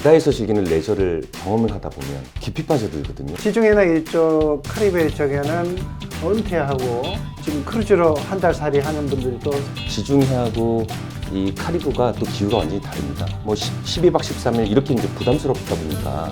바다에서 즐기는 레저를 경험을 하다 보면 깊이 빠져들거든요. 시중에나 이쪽 카리브해 쪽에는 은퇴하고 지금 크루즈로 한 달 살이 하는 분들도 지중해하고 이 카리브가 또 기후가 완전히 다릅니다. 뭐 12박 13일 이렇게 이제 부담스럽다 보니까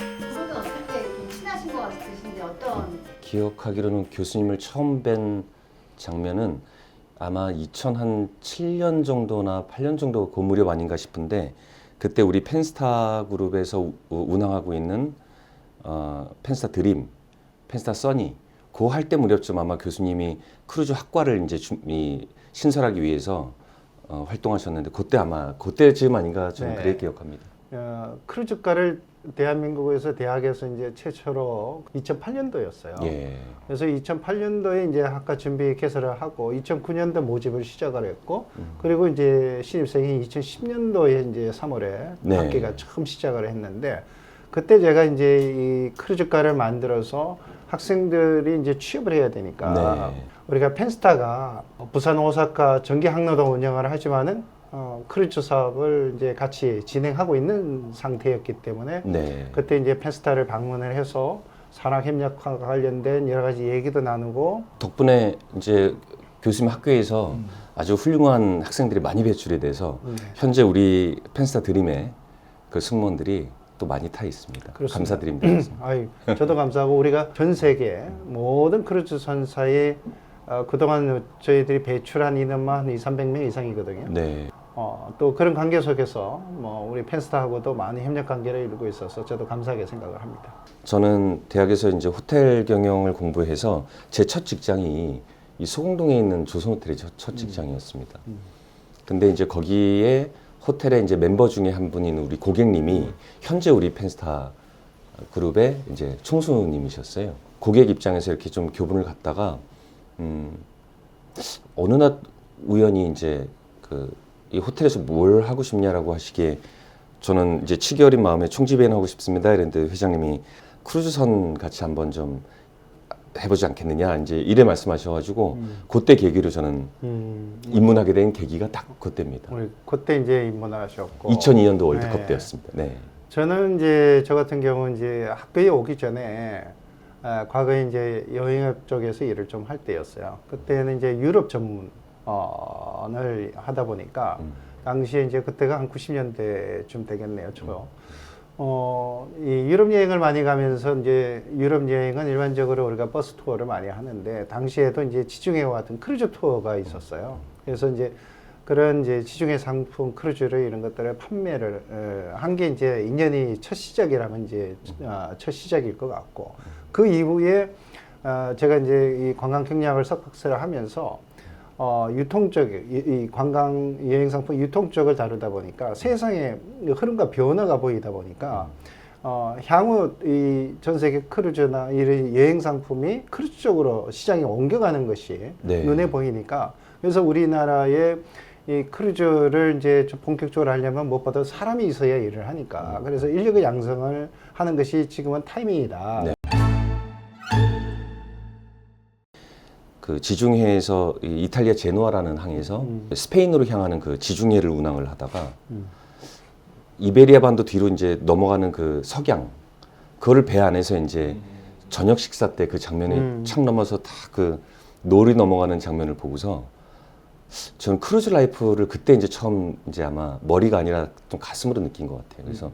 그분은 어떨 때 좀 친하신 것 같으신데 어떤? 기억하기로는 교수님을 처음 뵌 장면은 아마 2007년 정도나 8년 정도 그 무렵 아닌가 싶은데 그때 우리 펜스타 그룹에서 운항하고 있는 펜스타 드림, 펜스타 써니 그 할 때 무렵쯤 아마 교수님이 크루즈 학과를 이제 신설하기 위해서 활동하셨는데 그때 아마 그때쯤 아닌가 저는 네. 그렇게 기억합니다. 크루즈과를 대한민국에서 대학에서 이제 최초로 2008년도였어요. 예. 그래서 2008년도에 이제 학과 준비 개설을 하고 2009년도 모집을 시작을 했고 그리고 이제 신입생이 2010년도에 이제 3월에 네. 학기가 처음 시작을 했는데 그때 제가 이제 이 크루즈과를 만들어서 학생들이 이제 취업을 해야 되니까 네. 우리가 펜스타가 부산 오사카 전기 항로도 운영을 하지만은 크루즈 사업을 이제 같이 진행하고 있는 상태였기 때문에 네. 그때 이제 펜스타를 방문을 해서 산학협력과 관련된 여러 가지 얘기도 나누고 덕분에 이제 교수님 학교에서 아주 훌륭한 학생들이 많이 배출이 돼서 현재 우리 펜스타 드림의 그 승무원들이 또 많이 타 있습니다. 그렇습니다. 감사드립니다. 아이, 저도 감사하고 우리가 전 세계 모든 크루즈 선사에 그동안 저희들이 배출한 인원만 한 200~300명 이상이거든요. 네. 또 그런 관계 속에서 뭐 우리 펜스타하고도 많은 협력 관계를 이루고 있어서 저도 감사하게 생각을 합니다. 저는 대학에서 이제 호텔 경영을 공부해서 제 첫 직장이 이 소공동에 있는 조선호텔이 첫 직장이었습니다. 근데 이제 거기에 호텔에 이제 멤버 중에 한 분인 우리 고객님이 현재 우리 펜스타 그룹의 이제 총수님이셨어요. 고객 입장에서 이렇게 좀 교분을 갖다가 어느 날 우연히 이제 이 호텔에서 뭘 하고 싶냐라고 하시기에 저는 이제 7개월인 마음에 총지배인 하고 싶습니다. 이랬는데 회장님이 크루즈선 같이 한번 좀 해보지 않겠느냐 이제 이래 말씀하셔가지고 그때 계기로 저는 입문하게 된 계기가 딱 그때입니다. 우리 그때 이제 입문을 하셨고 2002년도 월드컵 네. 때였습니다. 네. 저는 이제 저 같은 경우는 이제 학교에 오기 전에 과거에 이제 여행업 쪽에서 일을 좀 할 때였어요. 그때는 이제 유럽 전문을 하다 보니까 당시에 이제 그때가 한 90년대쯤 되겠네요, 이 유럽 여행을 많이 가면서 이제 유럽 여행은 일반적으로 우리가 버스 투어를 많이 하는데 당시에도 이제 지중해와 같은 크루즈 투어가 있었어요. 그래서 이제 그런 이제 지중해 상품 크루즈를 이런 것들을 판매를 한 게 이제 인연이 첫 시작이라면 이제 첫 시작일 것 같고 그 이후에 제가 이제 이 관광 경영학을 석박사를 하면서 유통 쪽, 이 관광 여행 상품 유통 쪽을 다루다 보니까 세상의 흐름과 변화가 보이다 보니까 향후 이 전 세계 크루즈나 이런 여행 상품이 크루즈 쪽으로 시장에 옮겨가는 것이 네. 눈에 보이니까 그래서 우리나라의 이 크루즈를 이제 좀 본격적으로 하려면 무엇보다 사람이 있어야 일을 하니까 그래서 인력의 양성을 하는 것이 지금은 타이밍이다. 네. 그 지중해에서 이 이탈리아 제노아라는 항에서 스페인으로 향하는 그 지중해를 운항을 하다가 이베리아 반도 뒤로 이제 넘어가는 그 석양 그거를 배 안에서 이제 저녁 식사 때 그 장면에 착 넘어서 다 그 노을이 넘어가는 장면을 보고서 저는 크루즈 라이프를 그때 이제 처음 이제 아마 머리가 아니라 좀 가슴으로 느낀 것 같아요. 그래서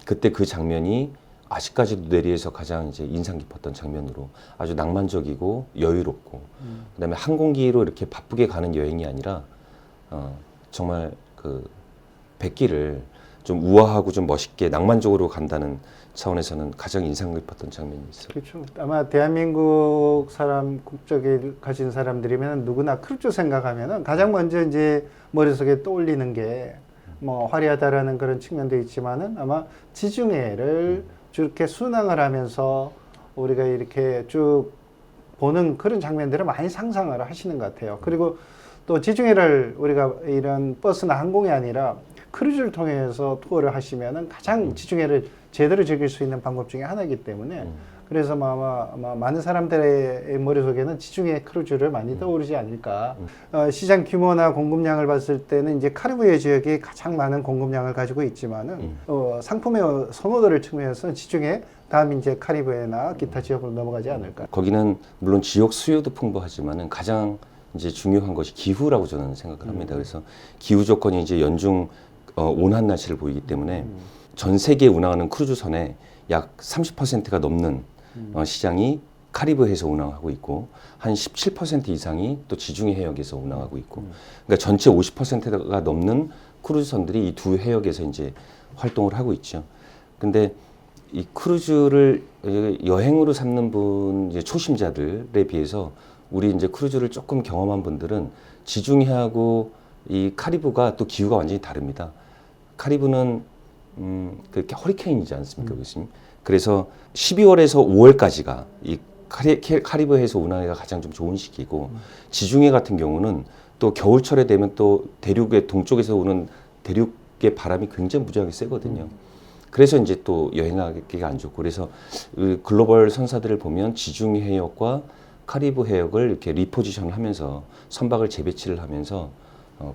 그때 그 장면이 아직까지도 뇌리에서 가장 이제 인상 깊었던 장면으로 아주 낭만적이고 여유롭고 그다음에 항공기로 이렇게 바쁘게 가는 여행이 아니라 정말 그 백기를 좀 우아하고 좀 멋있게 낭만적으로 간다는 차원에서는 가장 인상 깊었던 장면이 있어요. 그렇죠. 아마 대한민국 사람 국적을 가진 사람들이면 누구나 크루즈 생각하면은 가장 먼저 이제 머릿속에 떠올리는 게 뭐 화려하다라는 그런 측면도 있지만은 아마 지중해를 이렇게 순항을 하면서 우리가 이렇게 쭉 보는 그런 장면들을 많이 상상을 하시는 것 같아요. 그리고 또 지중해를 우리가 이런 버스나 항공이 아니라 크루즈를 통해서 투어를 하시면은 가장 지중해를 제대로 즐길 수 있는 방법 중에 하나이기 때문에 그래서 아마 많은 사람들의 머릿속에는 지중해 크루즈를 많이 떠오르지 않을까. 시장 규모나 공급량을 봤을 때는 이제 카리브해 지역이 가장 많은 공급량을 가지고 있지만은 상품의 선호도를 측면에서는 지중해 다음 이제 카리브해나 기타 지역으로 넘어가지 않을까. 거기는 물론 지역 수요도 풍부하지만은 가장 이제 중요한 것이 기후라고 저는 생각을 합니다. 그래서 기후 조건이 이제 연중 온한 날씨를 보이기 때문에 전 세계에 운항하는 크루즈선의 약 30%가 넘는 시장이 카리브해에서 운항하고 있고 한 17% 이상이 또 지중해 해역에서 운항하고 있고 그러니까 전체 50%가 넘는 크루즈선들이 이 두 해역에서 이제 활동을 하고 있죠. 근데 이 크루즈를 여행으로 삼는 분 이제 초심자들에 비해서 우리 이제 크루즈를 조금 경험한 분들은 지중해하고 이 카리브가 또 기후가 완전히 다릅니다. 카리브는 그 허리케인이지 않습니까, 교수님? 그래서 12월에서 5월까지가 이 카리브해에서 운항하기가 가장 좀 좋은 시기고 지중해 같은 경우는 또 겨울철에 되면 또 대륙의 동쪽에서 오는 대륙의 바람이 굉장히 무지하게 세거든요. 그래서 이제 또 여행하기가 안 좋고 그래서 글로벌 선사들을 보면 지중해 해역과 카리브 해역을 이렇게 리포지션을 하면서 선박을 재배치를 하면서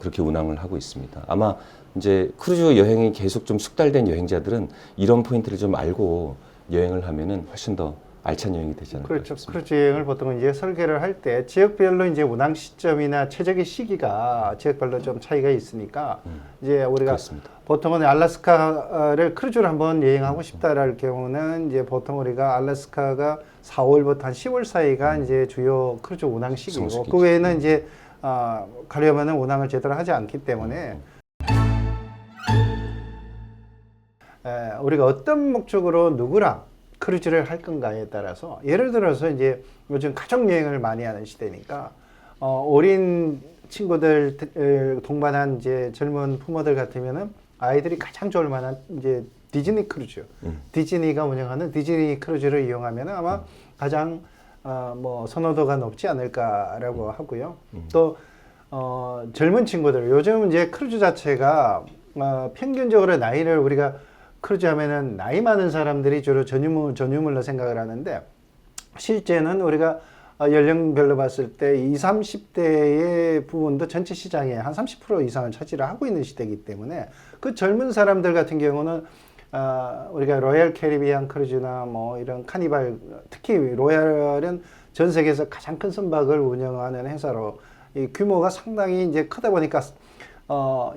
그렇게 운항을 하고 있습니다. 아마 이제 크루즈 여행이 계속 좀 숙달된 여행자들은 이런 포인트를 좀 알고 여행을 하면은 훨씬 더 알찬 여행이 되지 않을까 그렇죠. 싶습니다. 크루즈 여행을 보통 이제 설계를 할 때 지역별로 이제 운항 시점이나 최적의 시기가 지역별로 좀 차이가 있으니까 이제 우리가 그렇습니다. 보통은 알래스카를 크루즈를 한번 여행하고 싶다랄 경우는 이제 보통 우리가 알래스카가 4월부터 한 10월 사이가 이제 주요 크루즈 운항 시기고 성수기죠. 그 외에는 이제 가려면은 운항을 제대로 하지 않기 때문에 우리가 어떤 목적으로 누구랑 크루즈를 할 건가에 따라서 예를 들어서 이제 요즘 가족 여행을 많이 하는 시대니까 어린 친구들 동반한 이제 젊은 부모들 같으면은 아이들이 가장 좋을 만한 이제 디즈니 크루즈, 디즈니가 운영하는 디즈니 크루즈를 이용하면 아마 가장 뭐 선호도가 높지 않을까라고 하고요. 또 젊은 친구들 요즘 이제 크루즈 자체가 평균적으로 나이를 우리가 크루즈 하면은 나이 많은 사람들이 주로 전유물로 생각을 하는데 실제는 우리가 연령별로 봤을 때 20, 30대의 부분도 전체 시장의 한 30% 이상을 차지를 하고 있는 시대이기 때문에 그 젊은 사람들 같은 경우는 우리가 로얄 캐리비안 크루즈나 뭐 이런 카니발 특히 로얄은 전 세계에서 가장 큰 선박을 운영하는 회사로 이 규모가 상당히 이제 크다 보니까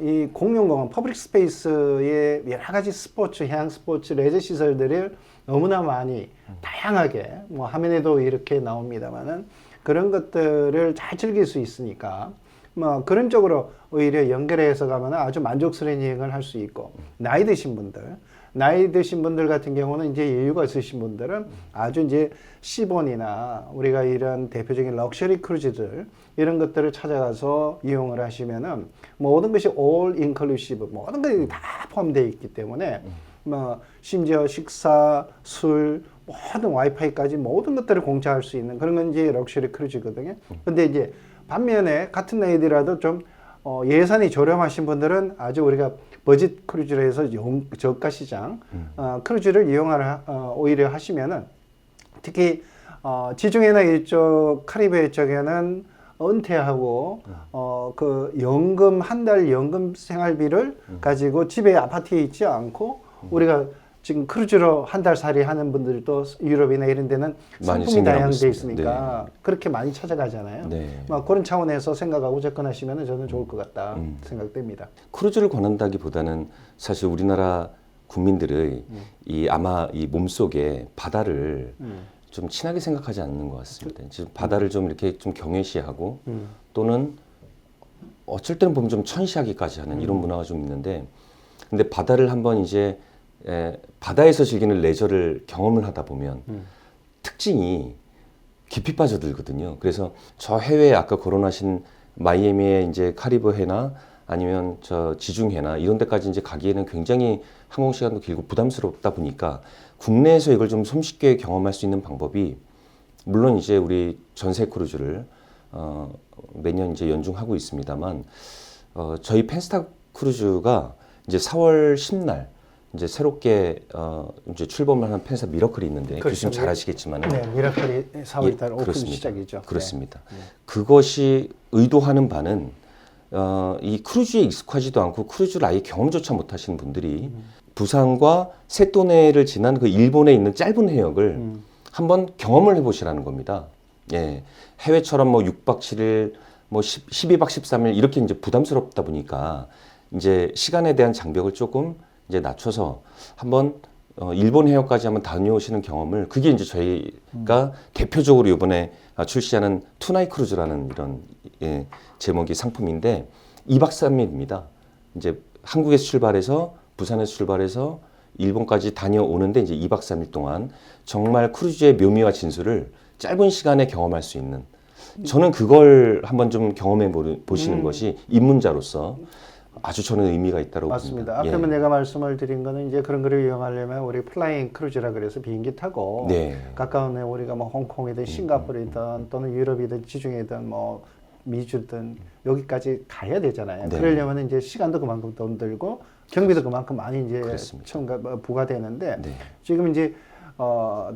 이 공용공원, 퍼블릭 스페이스의 여러 가지 스포츠, 해양 스포츠, 레저 시설들을 너무나 많이 다양하게 뭐 화면에도 이렇게 나옵니다만은 그런 것들을 잘 즐길 수 있으니까 뭐 그런 쪽으로 오히려 연결해서 가면 아주 만족스러운 여행을 할 수 있고 나이 드신 분들 같은 경우는 이제 여유가 있으신 분들은 아주 이제 시본이나 우리가 이런 대표적인 럭셔리 크루즈들 이런 것들을 찾아가서 이용을 하시면은 모든 것이 all inclusive 모든 것이 다 포함되어 있기 때문에 뭐 심지어 식사, 술, 모든 와이파이까지 모든 것들을 공짜할 수 있는 그런 건 이제 럭셔리 크루즈거든요. 근데 이제 반면에 같은 나이들이라도 좀 예산이 저렴하신 분들은 아주 우리가 버짓 크루즈로 해서 저가 시장 크루즈를 오히려 하시면은 특히 지중해나 이쪽 카리브해 쪽에는 은퇴하고 그 연금 한 달 연금 생활비를 가지고 집에 아파트에 있지 않고 우리가 지금 크루즈로 한 달 살이 하는 분들도 유럽이나 이런 데는 상품이 다양돼 있으니까 네. 그렇게 많이 찾아가잖아요. 네. 그런 차원에서 생각하고 접근하시면 저는 좋을 것 같다 생각됩니다. 크루즈를 권한다기보다는 사실 우리나라 국민들의 아마 이 몸속에 바다를 좀 친하게 생각하지 않는 것 같습니다. 지금 바다를 좀 이렇게 좀 경외시하고 또는 어쩔 때는 보면 좀 천시하기까지 하는 이런 문화가 좀 있는데 근데 바다를 한번 이제 바다에서 즐기는 레저를 경험을 하다 보면 특징이 깊이 빠져들거든요. 그래서 저 해외에 아까 거론하신 마이애미의 이제 카리브해나 아니면 저 지중해나 이런 데까지 이제 가기에는 굉장히 항공 시간도 길고 부담스럽다 보니까 국내에서 이걸 좀 손쉽게 경험할 수 있는 방법이 물론 이제 우리 전세 크루즈를 매년 이제 연중하고 있습니다만 저희 펜스타 크루즈가 이제 4월 10날 이제 새롭게 이제 출범을 하는 펜스타 미러클이 있는데 교수님 잘 아시겠지만은 네, 미라클이 4월달 오픈 그렇습니다. 시작이죠. 그렇습니다. 그것이 의도하는 바는 이 크루즈에 익숙하지도 않고 크루즈를 아예 경험조차 못하시는 분들이 부산과 새또네를 지난 그 일본에 있는 짧은 해역을 한번 경험을 해보시라는 겁니다. 예, 해외처럼 뭐 6박 7일, 뭐 12박 13일 이렇게 이제 부담스럽다 보니까 이제 시간에 대한 장벽을 조금 이제 낮춰서 한번 일본 해역까지 한번 다녀오시는 경험을 그게 이제 저희가 대표적으로 이번에 출시하는 투나잇 크루즈라는 이런 제목의 상품인데 2박 3일입니다. 이제 한국에서 출발해서 부산에서 출발해서 일본까지 다녀오는데 이제 2박 3일 동안 정말 크루즈의 묘미와 진수를 짧은 시간에 경험할 수 있는 저는 그걸 한번 좀 경험해 보시는 것이 입문자로서 아주 저는 의미가 있다고 맞습니다. 봅니다. 앞에만 내가 말씀을 드린 거는 이제 그런 거를 이용하려면 우리 플라잉 크루즈라 그래서 비행기 타고 네. 가까운 데 우리가 뭐 홍콩이든 싱가포르이든 또는 유럽이든 지중해든 뭐 미주든 여기까지 가야 되잖아요. 네. 그러려면 이제 시간도 그만큼 돈 들고 경비도 그만큼 많이 이제 그렇습니다. 부과되는데 네. 지금 이제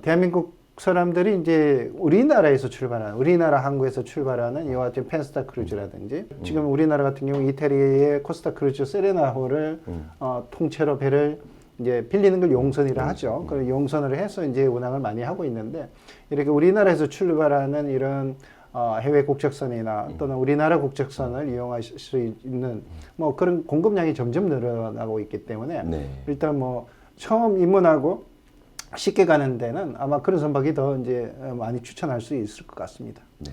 대한민국 사람들이 이제 우리나라에서 출발하는 우리나라 항구에서 출발하는 이와 같은 펜스타 크루즈라든지 지금 우리나라 같은 경우 이태리의 코스타 크루즈 세레나호를 통째로 배를 이제 빌리는 걸 용선이라 하죠. 그 용선을 해서 이제 운항을 많이 하고 있는데 이렇게 우리나라에서 출발하는 이런 해외 국적선이나 또는 우리나라 국적선을 이용하실 수 있는 뭐 그런 공급량이 점점 늘어나고 있기 때문에 네. 일단 뭐 처음 입문하고 쉽게 가는 데는 아마 그런 선박이 더 이제 많이 추천할 수 있을 것 같습니다. 네.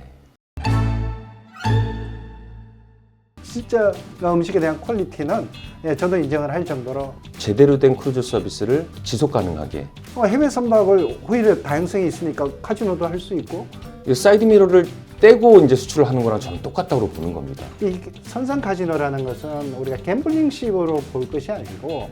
진짜 음식에 대한 퀄리티는 저도 인정을 할 정도로 제대로 된 크루즈 서비스를 지속 가능하게 해외 선박을 오히려 다양성이 있으니까 카지노도 할 수 있고 이 사이드 미러를 떼고 이제 수출을 하는 거랑 저는 똑같다고 보는 겁니다. 이 선상 카지노라는 것은 우리가 갬블링식으로 볼 것이 아니고